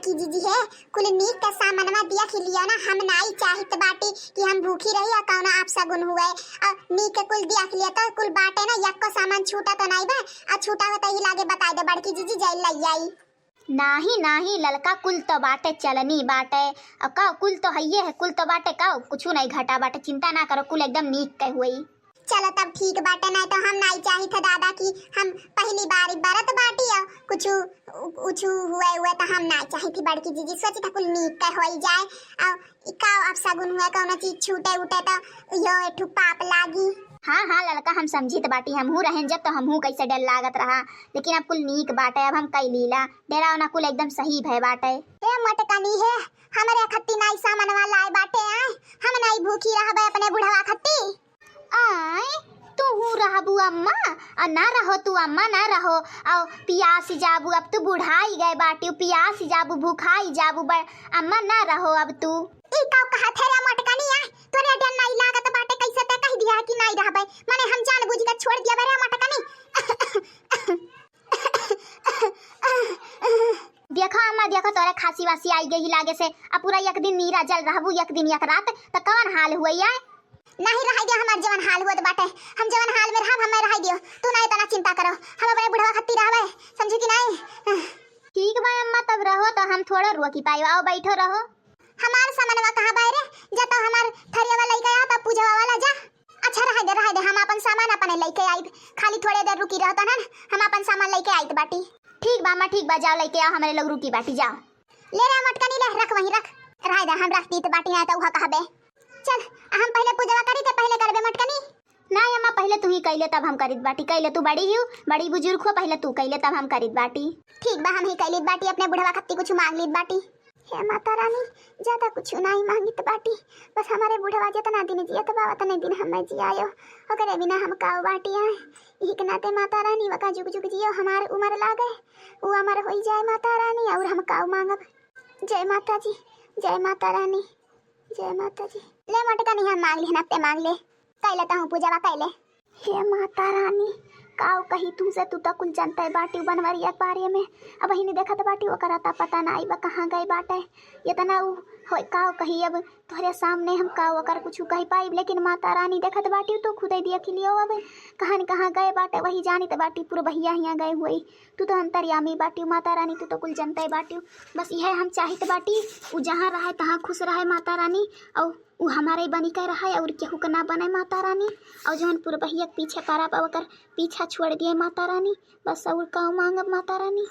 बड़की जीजी है कुल नीक का सामानवा दिया खिलियो ना हम नाई चाहित बाटी कि हम भूखी रही और कौना आप सगुन हुए और नीक के कुल दिया खिलियो तो कुल बाटे ना यक्को सामान छूटा तो नहीं बा और छूटा होता ही लागे बता दे बड़की जीजी जाई लई आई नाही नाही ललका कुल तो बाटे चलनी बाटे और का कुल तो हइये है कुल तो बाटे का कुछ नहीं घटा बाटे चिंता ना करो कुल एकदम नीक के हुई। चलो तब ठीक बाटे नहीं तो हम नहीं चाही था दादा कि हम पहली बार बरत बाटी और कुछ उछू हुए तो हम नहीं चाही थी बड़की जीजी सोची था कुल नीक का होई जाए और का अब सगुन हुए कौन चीज छूटे उठे तो यो एठू पाप लागी। हाँ हाँ लड़का हम समझित बाटी हमहू रहें जब तो हमहू कैसे डर लागत रहा लेकिन अब कुल नीक बाटे अब हम कई लीला डेरा ना कुल एकदम सही भय बाटे। ए मटकनी है हमारे खत्ती नाई सामानवा लाए बाटे आए हम नहीं भूखी रहबे अपने बुढ़वा खत्ती आय तू हूँ रहबू अम्मा और ना रहो तू अम्मा ना रहो और पियास जाबू अब तू बुढ़ाई गए बाटी पियास जाबू भूखाई जाबू अम्मा ना रहो अब तू ई का कहा थे रे मटकनी आ तोरे डर नहीं लागत बाटे कैसे ते कह दिया कि नहीं रहबे माने हम जान बुझ के छोड़ दिया रे मटकनी। देखो अम्मा देखो तोरे खांसी वासी आई गई लागे से अब पूरा एक दिन नीरा जल रहबू एक दिन एक रात तो कौन हाल हुई है नहीं रह दियो हमार जवन हाल हुआ बाटे हम जवन हाल में रहब हमें रह दियो तू नहीं तना चिंता करो हम अपने बुढ़वा खत्ती रहबे समझी कि नहीं। ठीक बा अम्मा तब रहो तो हम थोड़ा रुआ की पाई आओ बैठो रहो। हमार सामानवा कहां बाय रे जा तो हमार थरियावा लेके आ त पूजवा वाला जा अच्छा रह दे हम अपन सामान अपने लेके आइब खाली थोड़े देर रुकी रहता ना हम अपन सामान लेके आइत बाटी। ठीक बा अम्मा ठीक बा जाओ लेके आओ हमारे लोग रुकी बाटी जाओ ले रे मटकनी ले रख वहीं रख रह दे हम रखती त बाटी ना त उहा कहबे चल हम पहले पूजवा करी ते पहले करबे मटकनी। नहीं अम्मा पहले तू ही कैले तब हम करित बाटी कैले तू बड़ी हूँ बड़ी बुजुर्ग हो पहले तू कैले तब हम करित बाटी। ठीक बा हम ही कैलित बाटी अपने बुढ़वा खत्ती कुछ मांग लीत बाटी। हे माता रानी ज्यादा कुछ नहीं मांगित बाटी बस हमारे बुढ़वा जितना दिन जिया तो बाबा तने दिन हमें जियायो ओकरे बिना हम काऊ बाटी आए यही के नाते माता रानी वका जुग जुग जियो हमार उम्र लागे वो अमर होई जाए माता रानी और हम काऊ मांगब। जय माता जी जय माता रानी जय माता जी। ले मटकनी हम मांग ली नप्ते मांग ले कैले तो पूजा कैले। हे माता रानी काऊ कही तुमसे तू तो कुल जनता है बाटी बनवरिया बारे में अब ही नहीं देखा तो बाटी वो कराता पता ना आई बा कहाँ गए बाटे ये तना हो काऊ कही अब तुम्हारे सामने हम काऊ कर कुछ कही पाई लेकिन माता रानी देखा तो बाटी तो खुद ही दिया खिलियो अब कहाँ गए बाटे वही जानी तो बाटी पूरे भैया यहाँ गए हुए तू तो अंतर्यामी बाटी माता रानी तू तो कुल जनता है बाटी बस यह हम चाहिए बाटी वो जहाँ रहे तहाँ खुश रहे माता रानी और वो हमारे बनी कर रहा है और केहू का ना बने माता रानी और जौन पूरे भैया पीछे पारा पाकर पीछा छोड़ दिए माता रानी बस और काऊ मांगब माता रानी।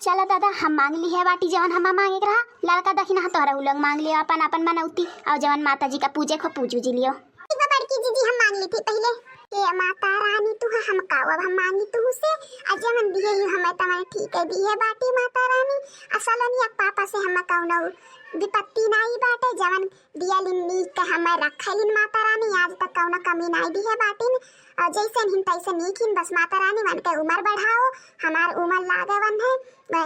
चलो दादा हम मांग ली है बाटी जवन हम मांगे रहा लड़का दखिना तोहरा उ लोग मांग लियो अपन अपन मनौती और जवन माता जी का पूजे को पूजू जी लियो। बड़की जीजी हम मांग ली थी पहले के माता रानी तू हम काऊ अब हम मांगी तू से आज जवन दिए ही हमें तमारे ठीक है दी है बाटी माता रानी असलनी पापा से हम काऊ न विपत्ति नहीं बाटे जवन दिया लिन्नी के हमें रखलिन माता रानी आज तक कौन कमी नहीं दी है बाटिन और जैसे हिन तैसे नीकिन बस माता रानी मन के उम्र बढ़ाओ हमार उम्र लागवन है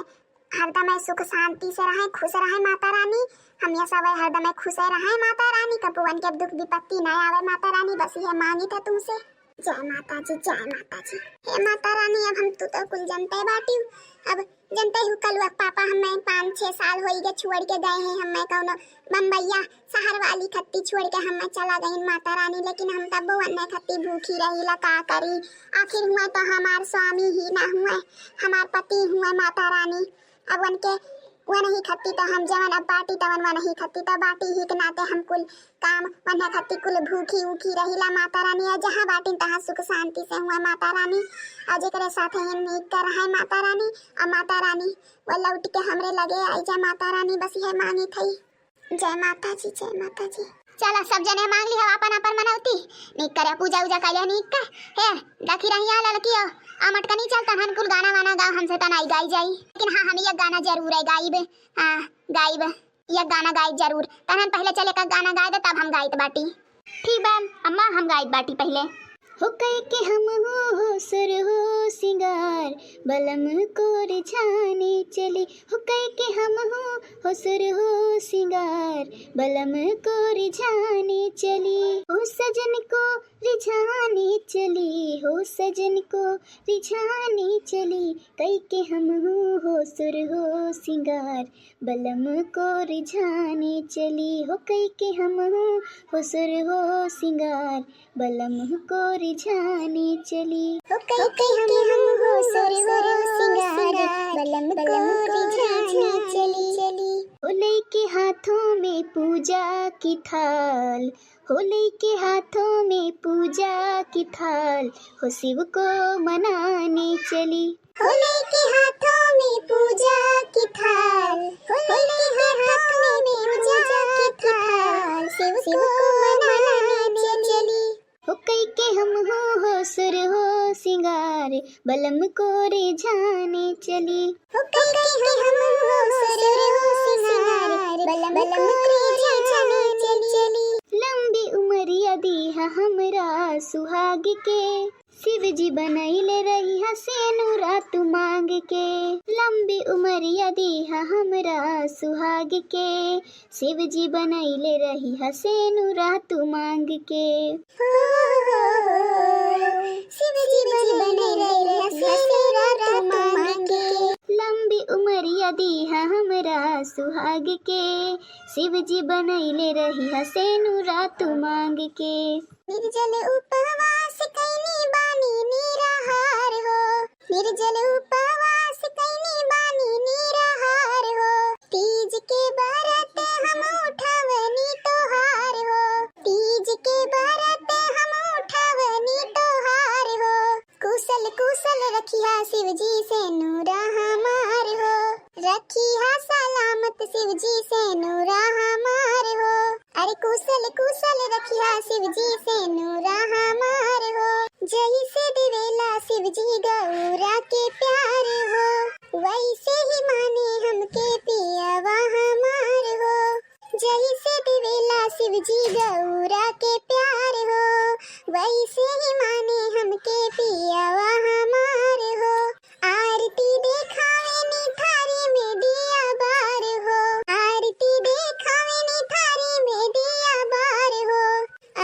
हरदम सुख शांति से रहे खुश रहे माता रानी हम ये सब हरदम खुश रहे माता रानी कपुवन के दुख विपत्ति नहीं आवे माता रानी बस ये मांगी था तुमसे। जय माता जी हे माता रानी अब हम तो कुल जनते बाटी अब जनते ही कल पापा हमें 5-6 साल हो गए छोड़ के गए हैं हमें कौन बम्बैया शहर वाली खत्ती छोड़ के हमें चला गई माता रानी लेकिन हम तब अन्य खत्ती भूखी रही लका करी आखिर हुए तो हमार स्वामी ही ना हुए हमार पति हुए माता रानी अब उनके वो नहीं खत्ती तो हम जवन अब बाटी तवन वो नहीं खत्ती तो बाटी ही के नाते हम कुल काम वन्य खत्ती कुल भूखी उखी रहीला माता रानी और जहाँ बाटी तहाँ सुख शांति से हुआ माता रानी और जेकरे साथे हम नीक कर रहे माता रानी और माता रानी वो लौट के हमरे लगे आई जा माता रानी बस ये मांगी थी। जय माता जी चला सब जने मांग ली है अपन अपन मनौती नीक करे पूजा उजा कर लिया नीक का है देखी रही आ लड़कियों आमट का नहीं चलता हन कुल गाना वाना गाओ हमसे तो नहीं गाई जाई लेकिन हाँ हम ये गाना जरूर है गाइब हाँ गाइब ये गाना गाइब जरूर तहन पहले चले का गाना गाए दे तब हम गाइत बाटी। ठीक बा अम्मा हम गाइत बाटी पहले हो कह के हम हो सुर हो सिंगार बलम को रिझाने चले हो कह के हम हो हो सुर हो सिंगार बलम को रिझाने चली, हो सजन को रिझाने चली, हो सजन को रिझाने चली, कई के हम हो सुर हो सिंगार बलम को रिझाने चली, हो कई के हम हो सुर हो सिंगार बलम को रिझाने चली, हो कई के हम हो सुर हो सिंगार बलम को रिझाने चली। होले के हाथों में पूजा की थाल, होले के हाथों में पूजा की थाल, हो शिव को मनाने चली, होले के हाथों में पूजा की थाल, होले के हाथों में पूजा की थाल, शिव को मनाने चली। हो कई के हम हो सुर हो सिंगार बलम को रिझाने चली, हो कई के हम हो सुर हो सिंगार बलम को रिझाने चली। लंबी उमरिया दीहा हमरा सुहाग के, शिव जी बनैले रही सेनुरा तू मांग के, लंबी उमरिया दीहा हमरा सुहाग के, शिव जी बनैले रही सेनुरा तू मांग के, शिव जी बनैले रही सेनुरा तू मांग के। लंबी उमरिया दीहा हमरा सुहाग के, शिव जी बनैले रही सेनुरा तू मांग के। निर्जल उपवास कैनी बानी निराहार हो, निर्जल उपवास कैनी बानी निराहार हो, तीज के व्रत हम उठवनी तोहार हो, तीज के व्रत हम उठवनी तोहार हो, कुशल कुशल रखिया शिव जी से नूरा हमार हो, रखिया सलामत शिव जी से नूरा हमार हो, अरे कुशल कुशल रखिया शिव जी से नूरा हमार हो, जही से दिवेला शिव जी गौरा के प्यार हो, वैसे ही माने हमके पियावा हमार हो, जही से दिवेला शिव जी गौरा के प्यार हो, वैसे ही माने हमके पियावा हमार हो, आरती देखावे नी थारी में दिया बार हो, आरती देखावे नी थारी में दिया बार हो,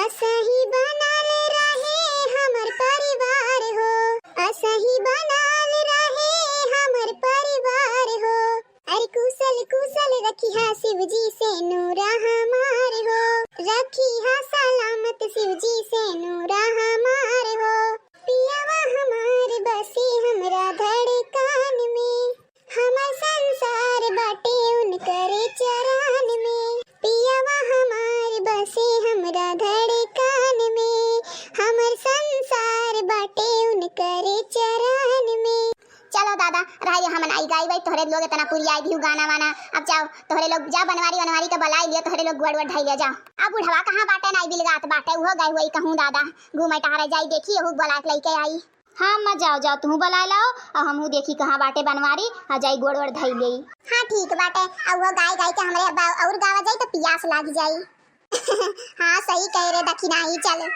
असही बनल रहे हमर परिवार हो, असही बनल रहे हमर परिवार हो, अरे कुशल कुशल रखिया शिव जी से नूरा हमार हो, रखिया सलामत शिव जी से नूरा हमार हो, पियावा हमार बसे हमरा धड़कन में, हमर संसार बाटे उनकर चरण में, पियावा हमार बसे हमरा धड़कन में, हमर संसार बाटे उनकर चरण में। चलो दादा राय हम आई गाई भाई तोहरे लोग इतना पूरी आई भी गाना वाना, अब जाओ तोहरे लोग जा बनवारी बनवारी के बलाई लियो, तोहरे लोग गुड़ ढाई ले जाओ, अब बुढ़वा कहाँ बाटे नहीं बिलगात बाटे उहो गई हुई कहूँ दादा घूमे टहरे जाई देखी ओहू बला के लेके आई। हाँ मैं जाओ जाओ तू बुला लाओ और हमहू देखी कहाँ बाटे बनवारी आ जाई गोड़ वड़ धई ले। हाँ ठीक बाटे अब वो गाय गाय के हमरे और गावा जाई तो पियास लाग जाई। हाँ सही कह रहे दखिना ही चल।